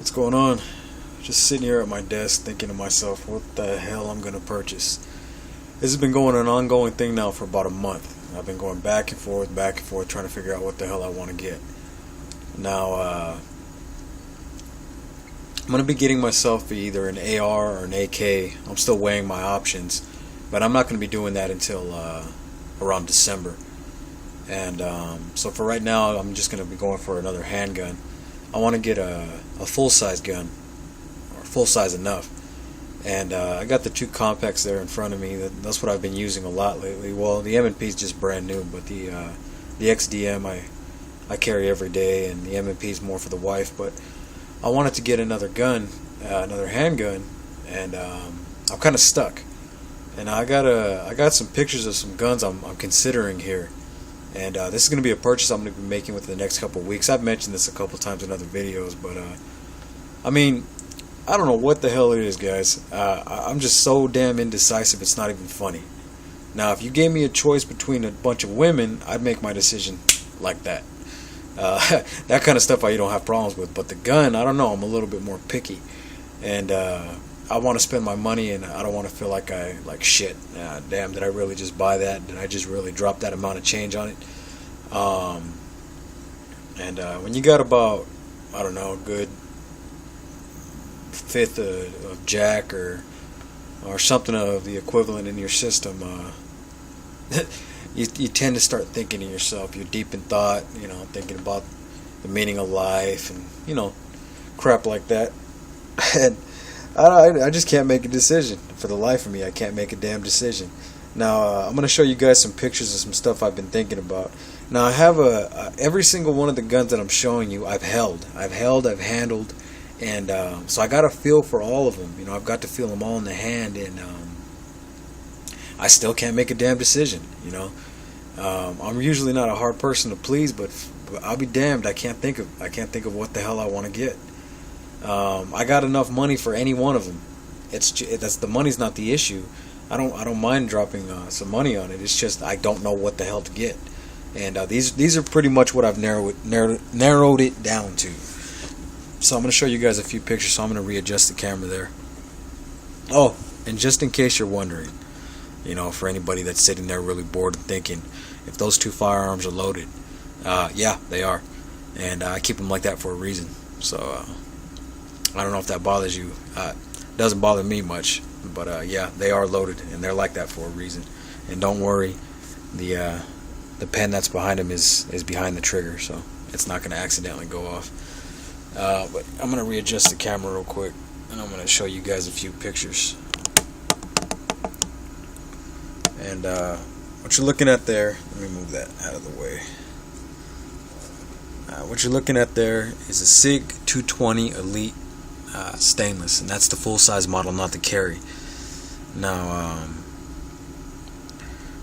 What's going on? Just sitting here at my desk thinking to myself, what the hell I'm gonna purchase. This has been going an ongoing thing now for about a month. I've been going back and forth, trying to figure out what the hell I want to get. Now, I'm gonna be getting myself either an AR or an AK. I'm still weighing my options, but I'm not gonna be doing that until around December. And so for right now, I'm just gonna be going for another handgun. I want to get a full-size gun, or full-size enough. And I got the two compacts there in front of me. That's what I've been using a lot lately. Well, the M&P is just brand new, but the XDM I carry every day, and the M&P is more for the wife. But I wanted to get another gun, another handgun, and I'm kind of stuck. And I got some pictures of some guns I'm considering here. And this is going to be a purchase I'm going to be making within the next couple of weeks. I've mentioned this a couple times in other videos, but I mean, I don't know what the hell it is, guys. I'm just so damn indecisive, it's not even funny. Now, if you gave me a choice between a bunch of women, I'd make my decision like that. That kind of stuff I don't have problems with. But the gun, I don't know, I'm a little bit more picky. And I want to spend my money, and I don't want to feel like shit. Damn, did I really just buy that? Did I just really drop that amount of change on it? When you got about, I don't know, a good fifth of jack or something of the equivalent in your system, you tend to start thinking to yourself. You're deep in thought, thinking about the meaning of life and crap like that. And I just can't make a decision. For the life of me, I can't make a damn decision. Now, I'm going to show you guys some pictures of some stuff I've been thinking about. Now, I have every single one of the guns that I'm showing you, I've handled, and so I got a feel for all of them. I've got to feel them all in the hand, and I still can't make a damn decision. I'm usually not a hard person to please, but I'll be damned, I can't think of what the hell I want to get. I got enough money for any one of them. That's the money's not the issue. I don't mind dropping some money on it. It's just I don't know what the hell to get. And these are pretty much what I've narrowed it down to. So I'm going to show you guys a few pictures. So I'm going to readjust the camera there. Oh, and just in case you're wondering, for anybody that's sitting there really bored and thinking if those two firearms are loaded, yeah, they are, and I keep them like that for a reason. So I don't know if that bothers you. It doesn't bother me much, but yeah, they are loaded, and they're like that for a reason. And don't worry, the pen that's behind them is behind the trigger, so it's not going to accidentally go off. But I'm going to readjust the camera real quick, and I'm going to show you guys a few pictures. And what you're looking at there, let me move that out of the way. What you're looking at there is a SIG 220 Elite stainless, and that's the full-size model, not the carry. Now,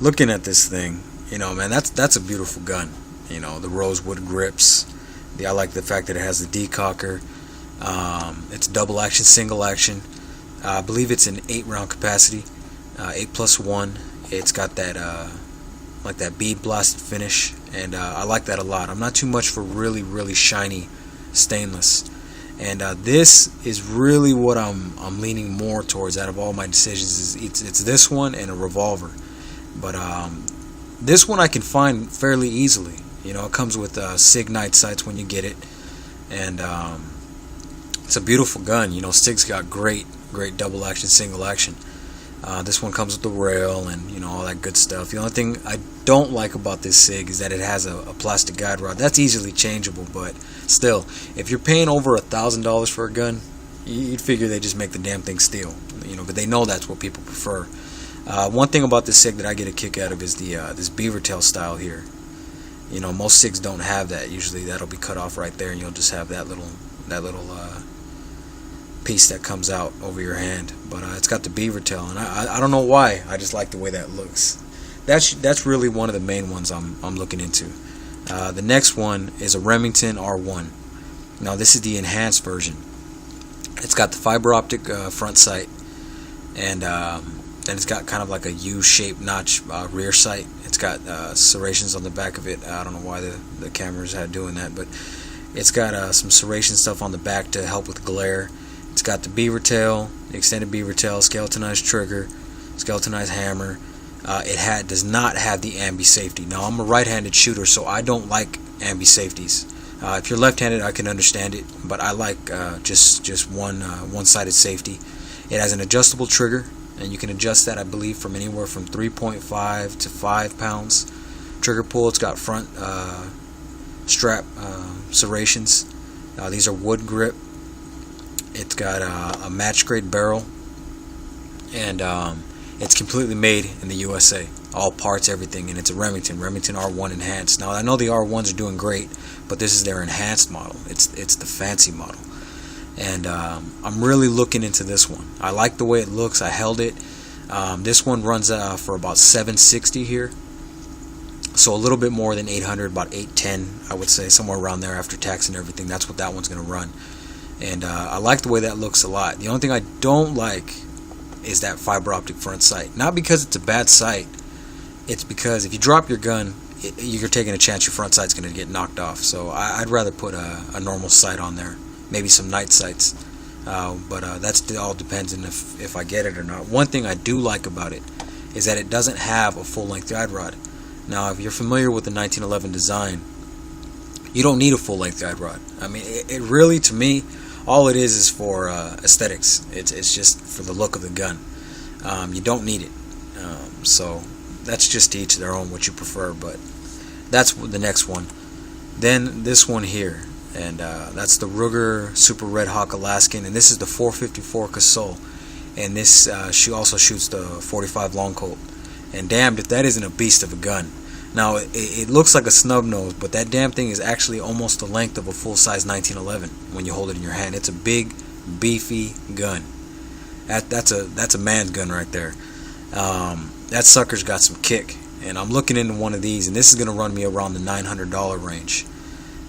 looking at this thing, man, that's a beautiful gun. The rosewood grips. I like the fact that it has the decocker. It's double action, single action. I believe it's an 8-round capacity, 8+1. It's got that like that bead blasted finish, and I like that a lot. I'm not too much for really, really shiny stainless. And this is really what I'm leaning more towards out of all my decisions. It's this one and a revolver. But this one I can find fairly easily. It comes with SIG night sights when you get it, and it's a beautiful gun. SIG's got great double action, single action. This one comes with the rail and all that good stuff. The only thing I don't like about this SIG is that it has a plastic guide rod. That's easily changeable, but still, if you're paying over $1,000 for a gun, you'd figure they just make the damn thing steel. But they know that's what people prefer. One thing about this SIG that I get a kick out of is this beaver tail style here. Most SIGs don't have that. Usually that'll be cut off right there, and you'll just have that little piece that comes out over your hand. But it's got the beaver tail, and I don't know why. I just like the way that looks. That's really one of the main ones I'm looking into. The next one is a Remington R1. Now this is the enhanced version. It's got the fiber optic front sight, and then it's got kind of like a U-shaped notch rear sight. It's got serrations on the back of it. I don't know why the cameras had doing that, but It's got some serration stuff on the back to help with glare. It's got the beaver tail, the extended beaver tail, skeletonized trigger, skeletonized hammer. It does not have the ambi safety. Now, I'm a right-handed shooter, so I don't like ambi safeties. If you're left-handed, I can understand it, but I like just one-sided safety. It has an adjustable trigger, and you can adjust that, I believe, from anywhere from 3.5 to 5 pounds. Trigger pull. It's got front strap serrations. These are wood grip. It's got a match grade barrel, and it's completely made in the USA. All parts, everything, and it's a Remington R1 enhanced. Now I know the R1s are doing great, but this is their enhanced model. It's the fancy model, and I'm really looking into this one. I like the way it looks. I held it. This one runs for about $760 here, so a little bit more than 800, about 810, I would say, somewhere around there after tax and everything. That's what that one's going to run, and I like the way that looks a lot. The only thing I don't like is that fiber optic front sight. Not because it's a bad sight, it's because if you drop your gun, you're taking a chance your front sight's going to get knocked off. So I'd rather put a normal sight on there, maybe some night sights, but that all depends on if I get it or not. One thing I do like about it is that it doesn't have a full-length guide rod. Now, if you're familiar with the 1911 design, you don't need a full-length guide rod. I mean, it really, to me, all it is for aesthetics. It's just for the look of the gun. You don't need it. So that's just to each their own, what you prefer. But that's the next one. Then this one here, and that's the Ruger Super Red Hawk Alaskan, and this is the 454 Casull, and this also shoots the 45 Long Colt. And damned if that isn't a beast of a gun. Now it looks like a snub nose, but that damn thing is actually almost the length of a full-size 1911 when you hold it in your hand. It's a big, beefy gun. That's a man's gun right there. That sucker's got some kick, and I'm looking into one of these, and this is going to run me around the $900 range.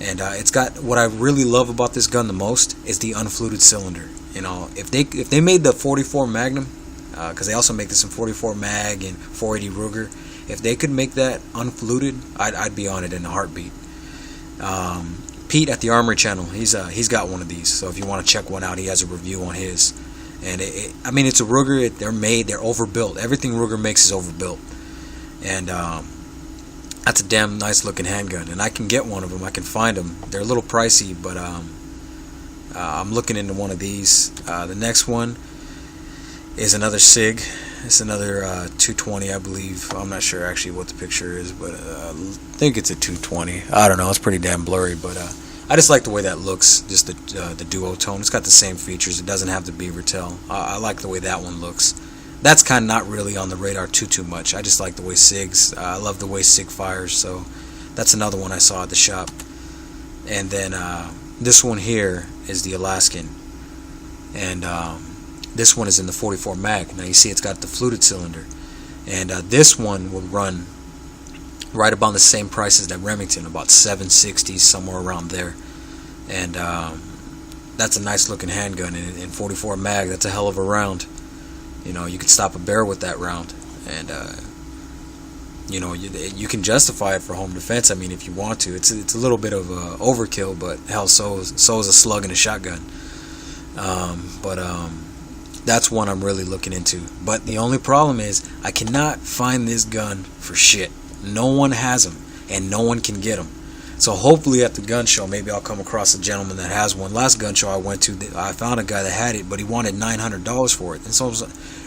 And it's got, what I really love about this gun the most is the unfluted cylinder. You know, if they made the 44 Magnum, because they also make this in 44 Mag and 480 Ruger, if they could make that unfluted, I'd be on it in a heartbeat. Pete at the Armory Channel, he's got one of these, so if you want to check one out, he has a review on his. And I mean, it's a Ruger. They're overbuilt. Everything Ruger makes is overbuilt, and that's a damn nice looking handgun. And I can get one of them. I can find them. They're a little pricey, but I'm looking into one of these. The next one is another SIG. It's another 220, I believe. I'm not sure actually what the picture is, but I think it's a 220. I don't know. It's pretty damn blurry, but I just like the way that looks. Just the duotone. It's got the same features. It doesn't have the beaver tail. I like the way that one looks. That's kind of not really on the radar too much. I just like the way SIGs. I love the way SIG fires. So that's another one I saw at the shop. And then this one here is the Alaskan, and this one is in the 44 Mag. Now you see it's got the fluted cylinder, and this one will run right about the same price as that Remington, about $760, somewhere around there. And that's a nice looking handgun in 44 Mag. That's a hell of a round. You know, you can stop a bear with that round, and you know, you can justify it for home defense. I mean, if you want to, it's a little bit of overkill, but hell, so is a slug in a shotgun. That's one I'm really looking into. But the only problem is I cannot find this gun for shit. No one has them, and no one can get them. So hopefully at the gun show, maybe I'll come across a gentleman that has one. Last gun show I went to, I found a guy that had it, but he wanted $900 for it. And so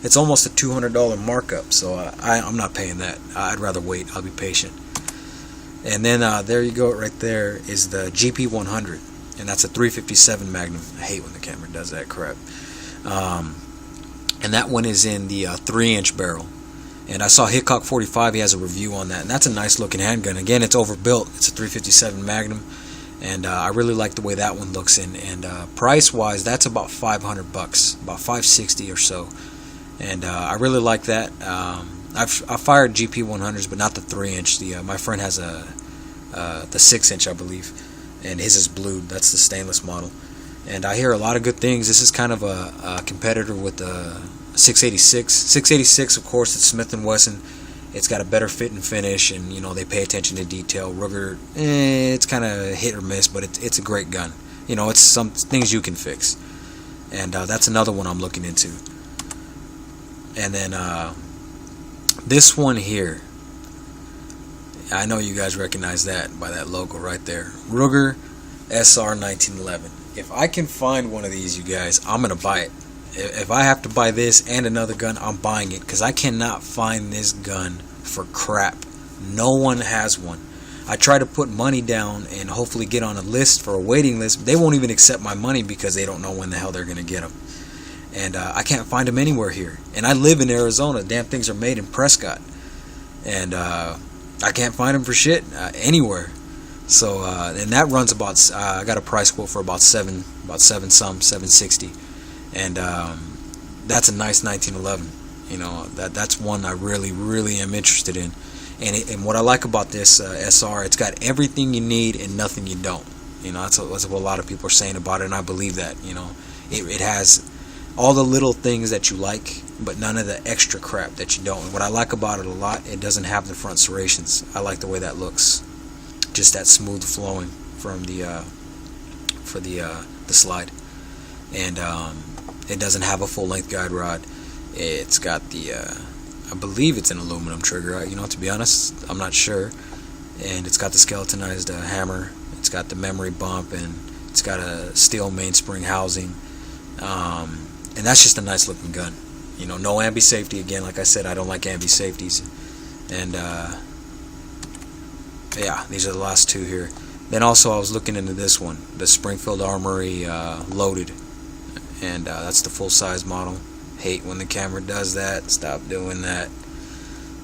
it's almost a $200 markup. So I'm not paying that. I'd rather wait. I'll be patient. And then there you go. Right there is the GP100, and that's a 357 Magnum. I hate when the camera does that crap. And that one is in the 3-inch barrel. And I saw Hickok 45, he has a review on that, and that's a nice looking handgun. Again, it's overbuilt. It's a 357 Magnum, and I really like the way that one looks. And price wise, that's about $500, about $560 or so. And I really like that. I've fired GP 100s, but not the 3-inch. My friend has the 6-inch, I believe, and his is blued. That's the stainless model. And I hear a lot of good things. This is kind of a competitor with the 686. 686, of course, it's Smith & Wesson, It's got a better fit and finish, and they pay attention to detail. Ruger, it's kind of hit or miss, but it's a great gun. It's some things you can fix, and that's another one I'm looking into. And then this one here, I know you guys recognize that by that logo right there, Ruger SR 1911. If I can find one of these, you guys, I'm gonna buy it. If I have to buy this and another gun, I'm buying it, because I cannot find this gun for crap. No one has one. I try to put money down and hopefully get on a list for a waiting list. They won't even accept my money because they don't know when the hell they're going to get them. And I can't find them anywhere here. And I live in Arizona. Damn things are made in Prescott. And I can't find them for shit anywhere. So, and that runs about, I got a price quote for about 760. And that's a nice 1911. That's one I really am interested in. And what I like about this SR, it's got everything you need and nothing you don't. That's what a lot of people are saying about it, and I believe that. It has all the little things that you like, but none of the extra crap that you don't. And what I like about it a lot, it doesn't have the front serrations. I like the way that looks, just that smooth flowing from the slide. And it doesn't have a full length guide rod. It's got the I believe it's an aluminum trigger. To be honest, I'm not sure. And it's got the skeletonized hammer. It's got the memory bump, and it's got a steel mainspring housing. And that's just a nice looking gun. No ambi safety. Again, like I said, I don't like ambi safeties. And yeah, these are the last two here. Then also I was looking into this one, the Springfield Armory loaded, and that's the full size model. Hate when the camera does that. Stop doing that.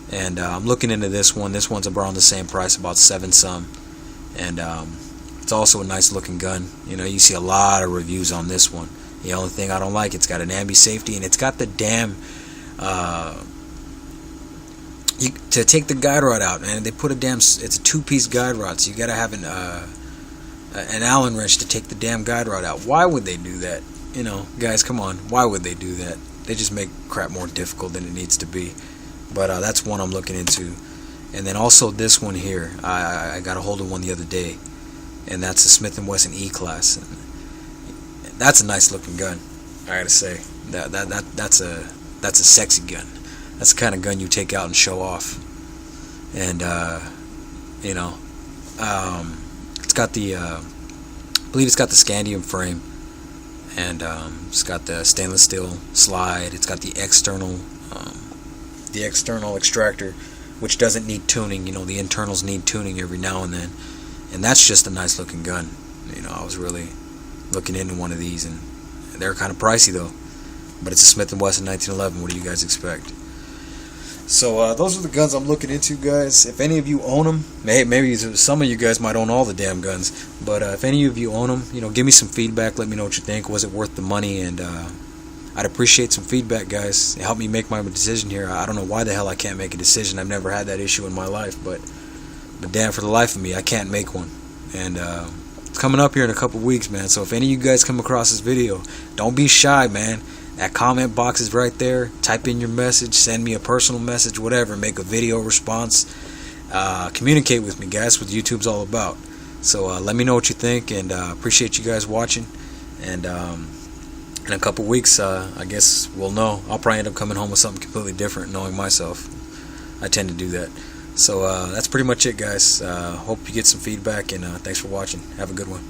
And I'm looking into this one. This one's around the same price, about 7 some. And it's also a nice looking gun. You see a lot of reviews on this one. The only thing I don't like, it's got an ambi safety, and it's got the damn to take the guide rod out, man. They put it's a 2-piece guide rod, so you gotta have an Allen wrench to take the damn guide rod out. Why would they do that? Guys, come on. Why would they do that? They just make crap more difficult than it needs to be. But that's one I'm looking into. And then also this one here, I got a hold of one the other day, and that's a Smith & Wesson E-Class. That's a nice looking gun, I gotta say. That's a sexy gun. That's the kind of gun you take out and show off. And it's got the I believe it's got the scandium frame, and it's got the stainless steel slide. It's got the external extractor, which doesn't need tuning. The internals need tuning every now and then, and that's just a nice looking gun. I was really looking into one of these, and they're kind of pricey though, but it's a Smith & Wesson 1911. What do you guys expect? So those are the guns I'm looking into, guys. If any of you own them, maybe some of you guys might own all the damn guns, but if any of you own them, give me some feedback. Let me know what you think. Was it worth the money? And I'd appreciate some feedback, guys. Help me make my decision here. I don't know why the hell I can't make a decision. I've never had that issue in my life, but damn, for the life of me, I can't make one. And it's coming up here in a couple weeks, man. So if any of you guys come across this video, don't be shy, man. That comment box is right there. Type in your message, send me a personal message, whatever. Make a video response. Communicate with me, guys. What YouTube's all about. So let me know what you think, and appreciate you guys watching. And in a couple weeks, I guess we'll know. I'll probably end up coming home with something completely different, knowing myself. I tend to do that. So that's pretty much it, guys. Hope you get some feedback, and thanks for watching. Have a good one.